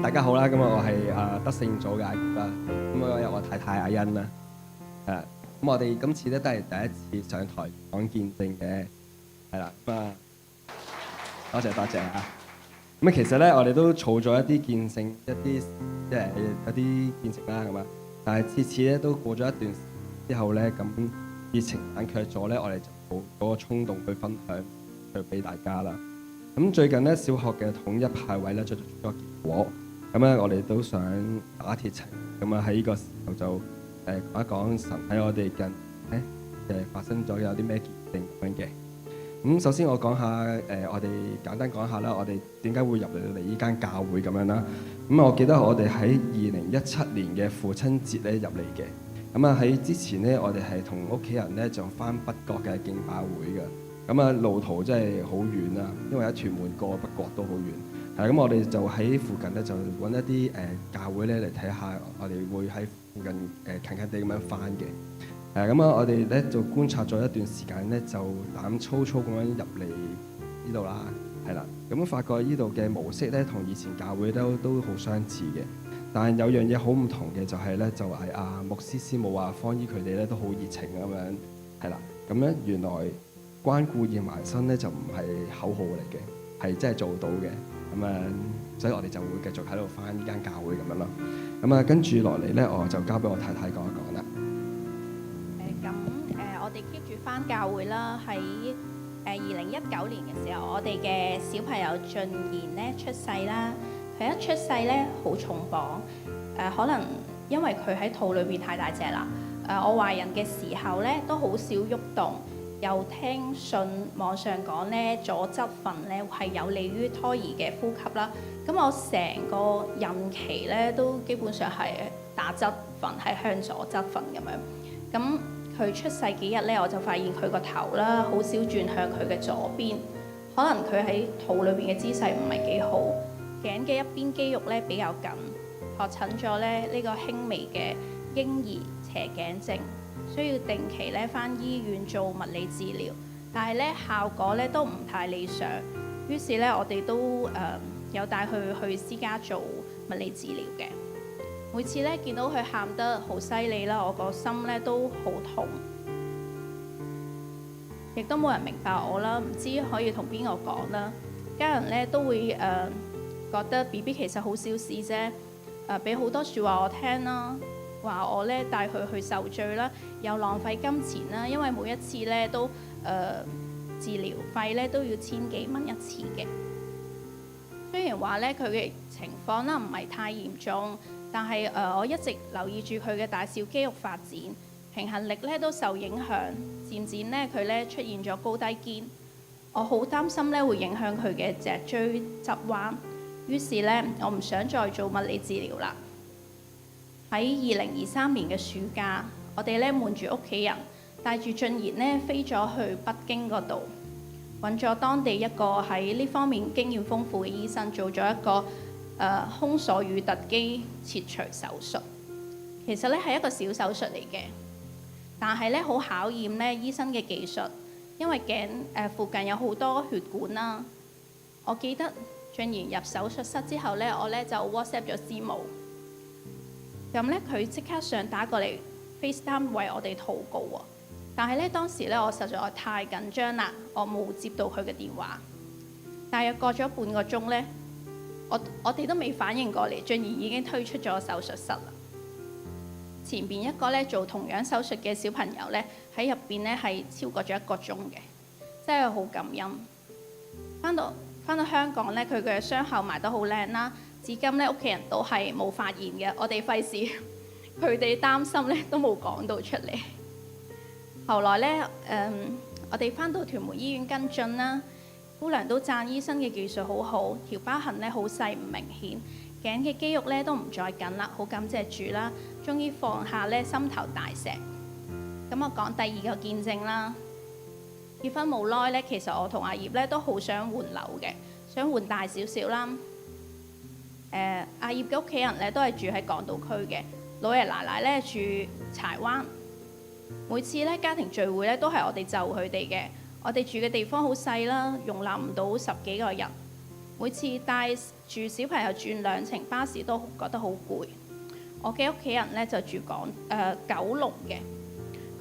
大家好啦，咁我係德勝組嘅阿葉啦，咁我有我太太阿欣啦，係啦，咁我哋今次咧都係第一次上台講見證嘅，係啦，多謝啊！咁其實咧我哋都儲咗一啲見證，一啲即係有啲見證啦咁啊，但係次次咧都過咗一段時間之後咧，咁熱情冷卻咗咧，我哋就冇嗰個衝動去分享去俾大家啦。咁最近咧小學嘅統一派位咧出咗個結果，咁咧我哋都想打鐵情，咁啊喺呢個時候就講一講神喺我哋近咧發生咗有啲咩見證咁樣嘅。咁首先我講下我哋簡單講下啦，我哋點解會入嚟呢間教會咁樣啦。咁我記得我哋喺2017年嘅父親節咧入嚟嘅，咁啊喺之前咧我哋係同屋企人咧就返北角嘅敬拜會嘅。咁啊路途真係好遠啊，因為喺屯門過北角都好遠。咁我哋就喺附近咧就揾一啲教會咧嚟睇下，我哋會喺附近近近地咁樣返嘅。咁我哋咧就觀察咗一段時間咧，就膽粗粗咁樣入嚟呢度啦，係啦。咁發覺呢度嘅模式咧同以前教會都好相似嘅，但係有樣嘢好唔同嘅就係咧，就係牧師師母方姨佢哋咧都好熱情咁樣，係啦。咁咧原來關顧燕埋身咧就唔係口號嚟嘅，係真係做到嘅。所以我哋就會繼續喺度返呢間教會咁樣咯。跟住落嚟咧，我就交俾我太太講一講啦。我哋 keep 住返教會啦。喺2019年嘅時候，我哋嘅小朋友俊賢咧出世啦。佢一出世咧好重磅，可能因為佢喺肚裏邊太大隻啦。我懷孕嘅時候咧都好少喐動。又聽信網上講咧，左側瞓咧係有利於胎兒嘅呼吸啦。咁我成個孕期咧都基本上係打側瞓，係向左側瞓咁樣。咁佢出世幾日咧，我就發現佢個頭啦，好少轉向佢嘅左邊，可能佢喺肚裏邊嘅姿勢唔係幾好，頸嘅一邊肌肉咧比較緊，確診咗咧呢個輕微嘅嬰兒斜頸症。需要定期咧返醫院做物理治療，但係咧效果咧都唔太理想。於是咧我哋都有帶佢去私家做物理治療嘅。每次咧見到佢喊得好犀利啦，我個心咧都好痛，亦都冇人明白我啦，唔知可以同邊個講啦。家人咧都會覺得 BB 其實好小事啫，俾好多説話我聽啦。話我咧帶佢去受罪啦，又浪費金錢啦，因為每一次咧都治療費咧都要千幾蚊一次嘅。雖然話咧佢嘅情況啦唔係太嚴重，但係我一直留意住佢嘅大小肌肉發展，平衡力咧都受影響，漸漸咧佢咧出現咗高低肩。我好擔心咧會影響佢嘅脊椎側彎，於是咧我唔想再做物理治療啦。喺2023年嘅暑假，我哋咧瞞住屋企人，帶住俊賢咧飛咗去北京嗰度，揾咗當地一個喺呢方面經驗豐富嘅醫生，做咗一個胸鎖乳突肌切除手術。其實咧係一個小手術嚟嘅，但係咧好考驗咧醫生嘅技術，因為頸附近有好多血管啦。我記得俊賢入手術室之後咧，我咧就 WhatsApp 咗師母。咁咧，佢即刻上打過嚟 FaceTime 為我哋禱告喎。但係咧，當時咧我實在太緊張啦，我冇接到佢嘅電話。大約過咗半個鐘咧，我哋都未反應過嚟，俊賢已經推出咗手術室啦。前邊一個咧做同樣手術嘅小朋友咧喺入邊咧係超過咗1個鐘嘅，真係好感恩。翻到香港咧，佢嘅傷口埋得好靚啦。至今咧，屋企人都係冇發現嘅，我哋費事佢哋擔心咧，都冇講到出嚟。後來咧，我哋返到屯門醫院跟進啦，姑娘都讚醫生嘅技術好好，條疤痕咧好細唔明顯，頸嘅肌肉咧都唔再緊啦，好感謝主啦，終於放下咧心頭大石。咁我講第二個見證啦，結婚冇耐咧，其實我同阿葉咧都好想換樓嘅，想換大少少啦。阿葉嘅屋企人咧都係住喺港島區嘅，老爺奶奶咧住柴灣。每次咧家庭聚會咧都係我哋就佢哋嘅，我哋住嘅地方好細啦，容納唔到10幾個人。每次帶住小朋友轉兩程巴士都覺得好攰。我嘅屋企人咧就住九龍嘅，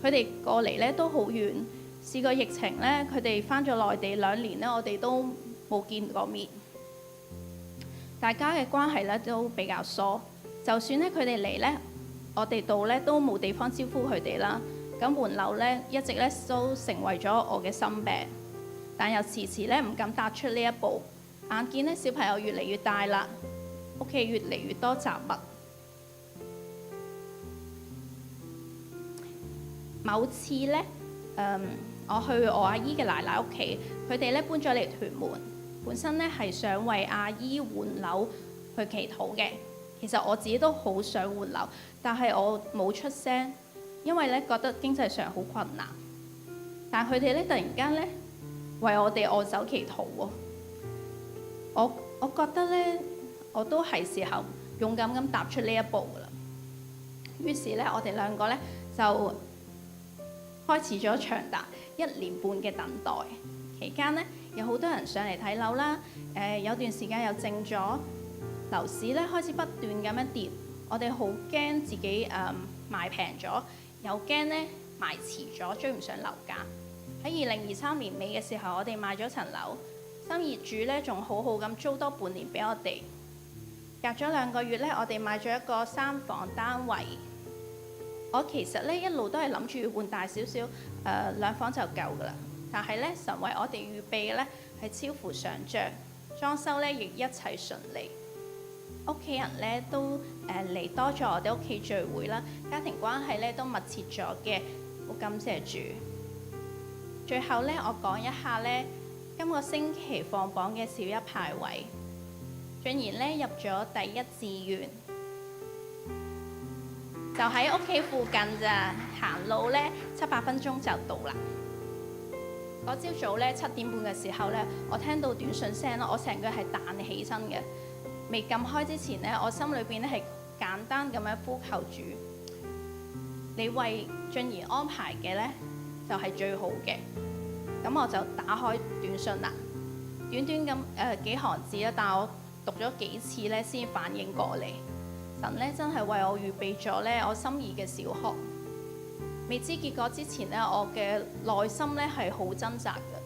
佢哋過嚟咧都好遠。試過疫情咧，佢哋返咗內地2年咧，我哋都冇見過面。大家嘅關係咧都比較疏，就算咧佢哋嚟咧，我哋度咧都冇地方招呼佢哋啦。咁換樓咧一直咧都成為咗我嘅心病，但又遲遲咧唔敢踏出呢一步。眼見咧小朋友越嚟越大啦，屋企越嚟越多雜物。某次咧，我去我阿姨嘅奶奶屋企，佢哋咧搬咗嚟屯門，本身咧係想為阿姨換樓去祈禱嘅。其實我自己都好想換樓，但係我冇出聲，因為咧覺得經濟上好困難。但佢哋咧突然間咧為我哋按手祈禱喎。我覺得咧我都係時候勇敢咁踏出呢一步㗎啦。於是咧我哋兩個咧就開始咗長達1年半嘅等待。期間咧有好多人上嚟睇樓啦，有段時間又靜咗，樓市咧開始不斷咁樣跌。我哋好驚自己賣平咗，又驚咧賣遲咗追唔上樓價。喺2023年尾嘅時候，我哋賣咗層樓。新業主咧仲好好咁租多半年俾我哋。隔咗2個月咧，我哋買咗一個3房單位。我其實咧一路都係諗住換大少少，2房就夠㗎啦。但係咧神為我哋預備嘅咧係超乎想像，裝修咧亦一切順利。屋企人咧都嚟多咗我哋屋企聚會啦，家庭關係咧都密切咗嘅，好感謝主。最後咧，我講一下咧，今個星期放榜嘅小一排位，俊賢咧入咗第1志願，就喺屋企附近咋，行路咧7-8分鐘就到啦。嗰朝早咧7點半嘅時候咧，我聽到短信聲咯，我成個係彈起身嘅。未撳開之前咧，我心裏邊咧係簡單咁樣呼求主，你為俊賢安排嘅咧就係最好嘅。咁我就打開短信啦，短咁幾行字啦，但係我讀咗幾次咧先反應過嚟。神咧真係為我預備咗咧我心儀嘅小學。未知結果之前咧，我嘅內心咧係好掙扎嘅。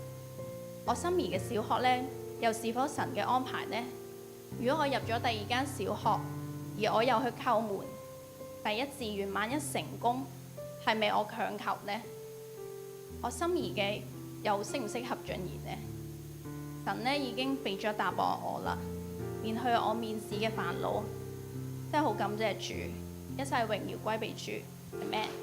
我心儀嘅小學咧，又是否神嘅安排呢？如果我入咗第2間小學，而我又去叩門，第1志願萬一成功，係咪我強求呢？我心儀嘅又適唔適合俊賢呢？神呢已經俾咗答案我啦，免去我面試嘅煩惱，真係好感謝主，一切榮耀歸俾主，Amen。